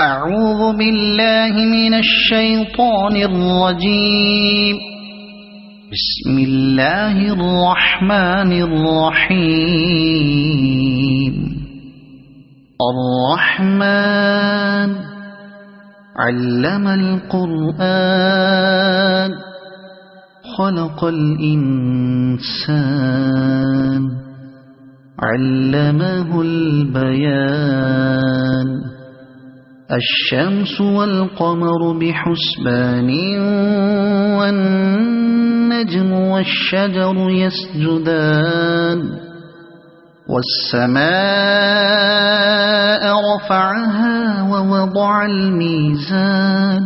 أعوذ بالله من الشيطان الرجيم. بسم الله الرحمن الرحيم. الرحمن علم القرآن خلق الإنسان علمه البيان. الشمس والقمر بحسبان والنجم والشجر يسجدان. والسماء رفعها ووضع الميزان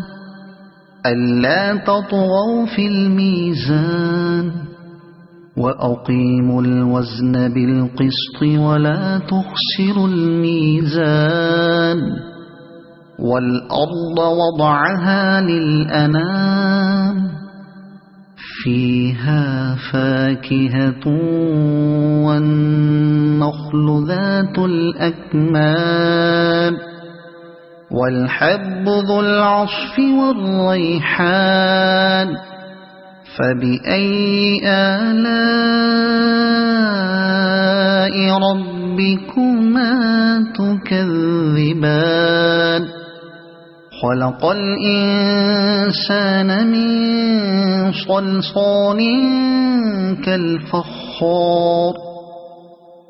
ألا تطغوا في الميزان وأقيموا الوزن بالقسط ولا تخسروا الميزان. والأرض وضعها للأنام فيها فاكهة والنخل ذات الأكمام والحب ذو العصف والريحان. فبأي آلاء ربكما تكذبان. خلق الإنسان من صلصال كالفخار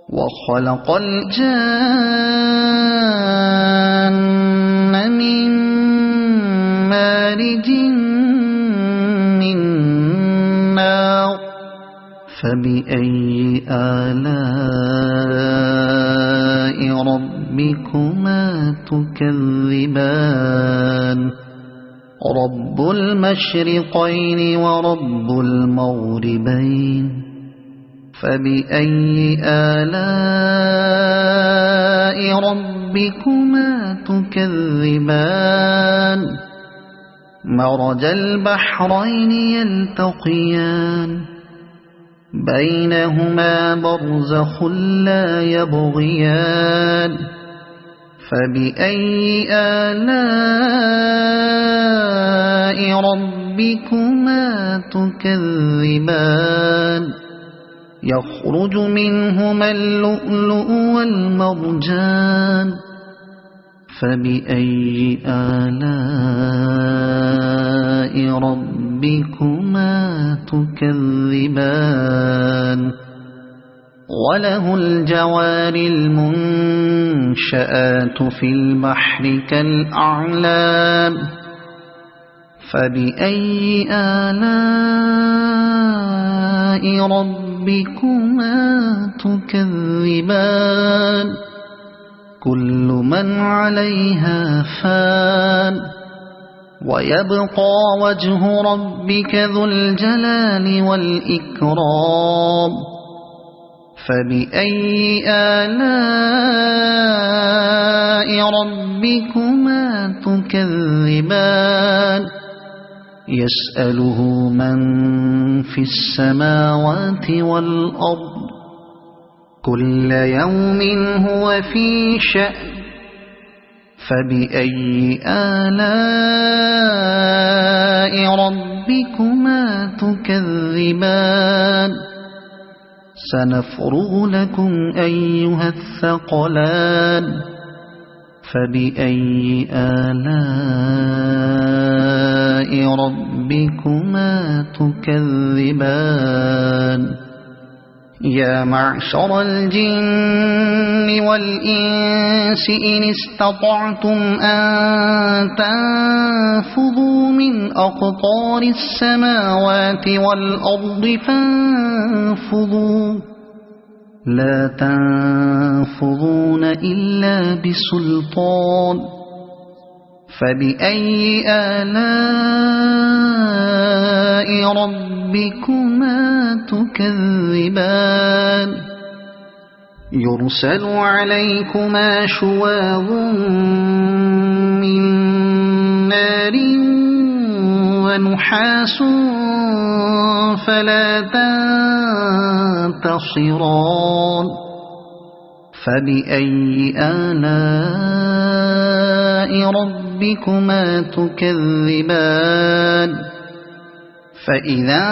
وخلق الجان من مارج من نار. فبأي آلاء ربكما تكذبان. رب المشرقين ورب المغربين. فبأي آلاء ربكما تكذبان. مرج البحرين يلتقيان بينهما برزخ لا يبغيان. فبأي آلاء ربكما تكذبان. يخرج منهما اللؤلؤ والمرجان. فبأي آلاء ربكما تكذبان. وله الجوار المنشآت في البحر كالأعلام. فبأي آلاء ربكما تكذبان. كل من عليها فان ويبقى وجه ربك ذو الجلال والإكرام. فبأي آلاء ربكما تكذبان. يسأله من في السماوات والأرض كل يوم هو في شأن. فبأي آلاء ربكما تكذبان. سنفرغ لكم أيها الثقلان. فبأي آلاء ربكما تكذبان. يا معشر الجن والإنس إن استطعتم أن تنفذوا من أقطار السماوات والأرض فانفذوا لا تنفذون إلا بسلطان. فبأي آلاء ربكما تكذبان. يرسل عليكما شواظ من نار ونحاس فلا تنتصران. فبأي آلاء ربكما تكذبان فإذا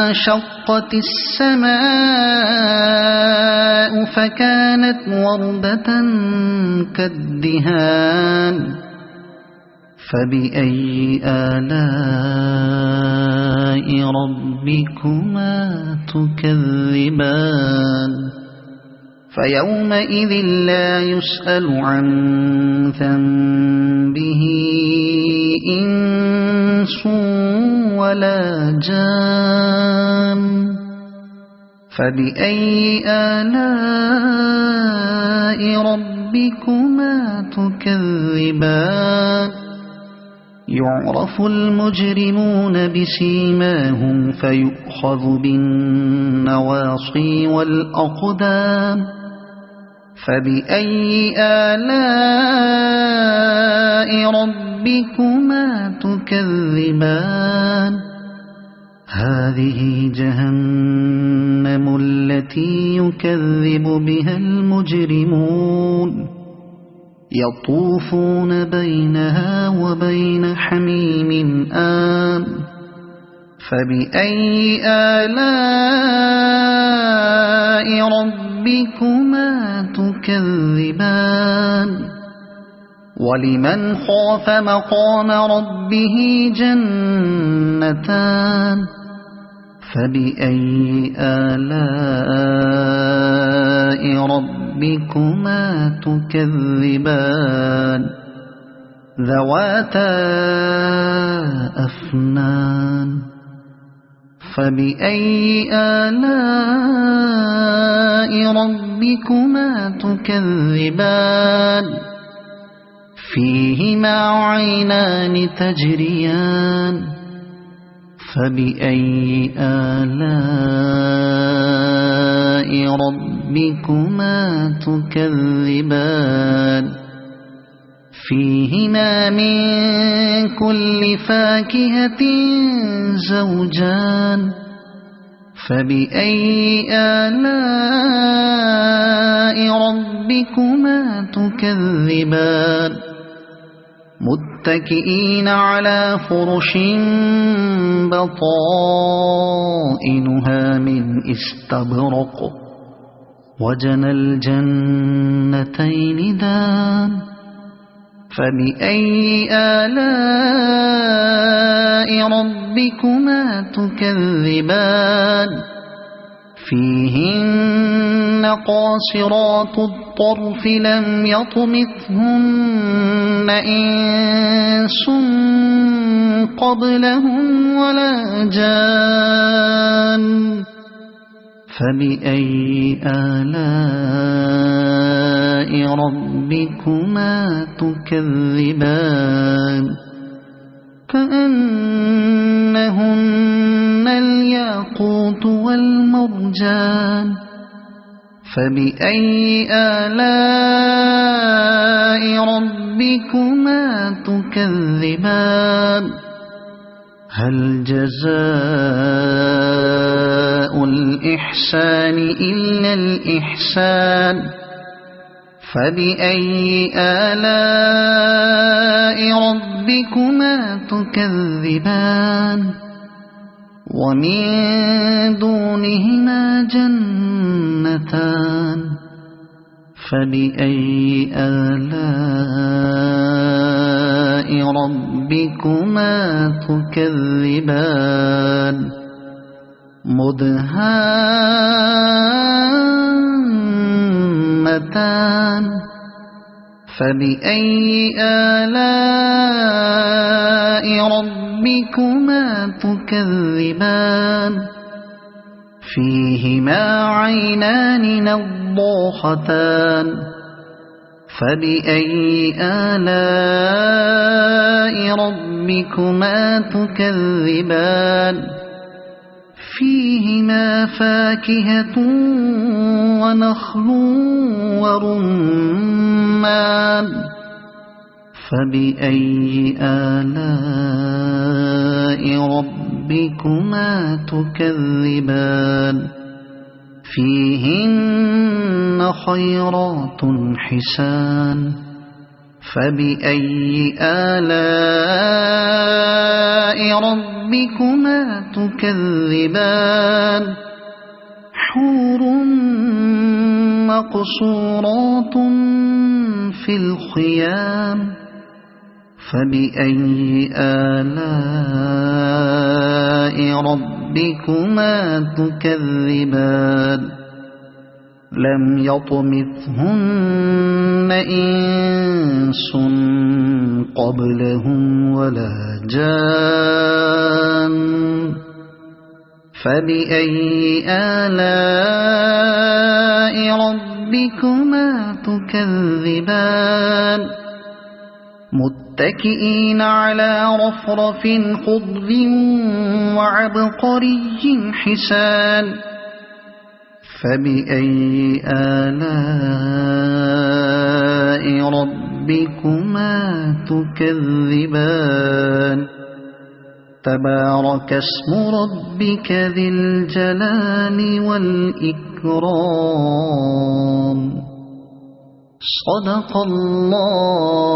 انشقت السماء فكانت وردة كالدهان فبأي آلاء ربكما تكذبان فيومئذ لا يسأل عن ذنبه إنس ولا جان فبأي آلاء ربكما تكذبان يعرف المجرمون بسيماهم فيؤخذ بالنواصي والأقدام فبأي آلاء ربكما تكذبان هذه جهنم التي يكذب بها المجرمون يطوفون بينها وبين حميم آن فبأي آلاء ربكما تكذبان ولمن خاف مقام ربه جنتان فبأي آلاء ربكما تكذبان ذواتا أفنان فبأي آلاء ربكما تكذبان فيهما عينان تجريان فبأي آلاء ربكما تكذبان فيهما من كل فاكهة زوجان فبأي آلاء ربكما تكذبان متكئين على فرش بطائنها من استبرق وجنى الجنتين دان فبأي آلاء ربكما تكذبان فيهن قاصرات الطرف لم يطمثهن إنس قبلهم ولا جان فبأي آلاء ربكما تكذبان كأنهن الياقوت والمرجان فبأي آلاء ربكما تكذبان هل جزاء الإحسان إلا الإحسان فبأي آلاء ربكما تكذبان ومن دونهما جنتان فبأي آلاء ربكما تكذبان مدهامتان فبأي آلاء ربكما تكذبان فيهما عينان نضاختان فبأي آلاء ربكما تكذبان فيهما فاكهة ونخل ورمان فبأي آلاء ربكما تكذبان فيهن خيرات حسان فبأي آلاء ربكما تكذبان حور مقصورات في الخيام فبأي آلاء ربكما تكذبان لم يطمثهن إنس قبلهم ولا جان فبأي آلاء ربكما تكذبان متكئين على رفرف خضر وعبقري حسان فبأي آلاء ربكما تكذبان تبارك اسم ربك ذي الجلال والإكرام صدق الله